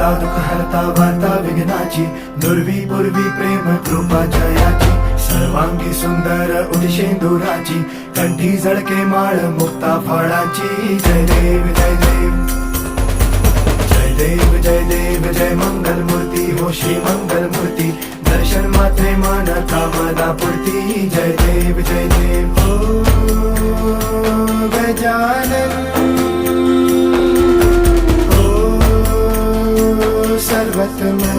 हरता दुःख हरता वार्ता विघ्नाची, दुर्वी पूर्वी प्रेम कृपा जयाची, सर्वांगी सुंदर उदिशेंदुराची, कंठी झळके माळ मुक्ता फळाची. जय देव जय देव जय देव जय देव जय मंगल मूर्ती हो श्री मंगल मूर्ती, दर्शन मात्रे मन कामना पूर्ती. जय देव जय देव हो गजानन हो सर्वतमन.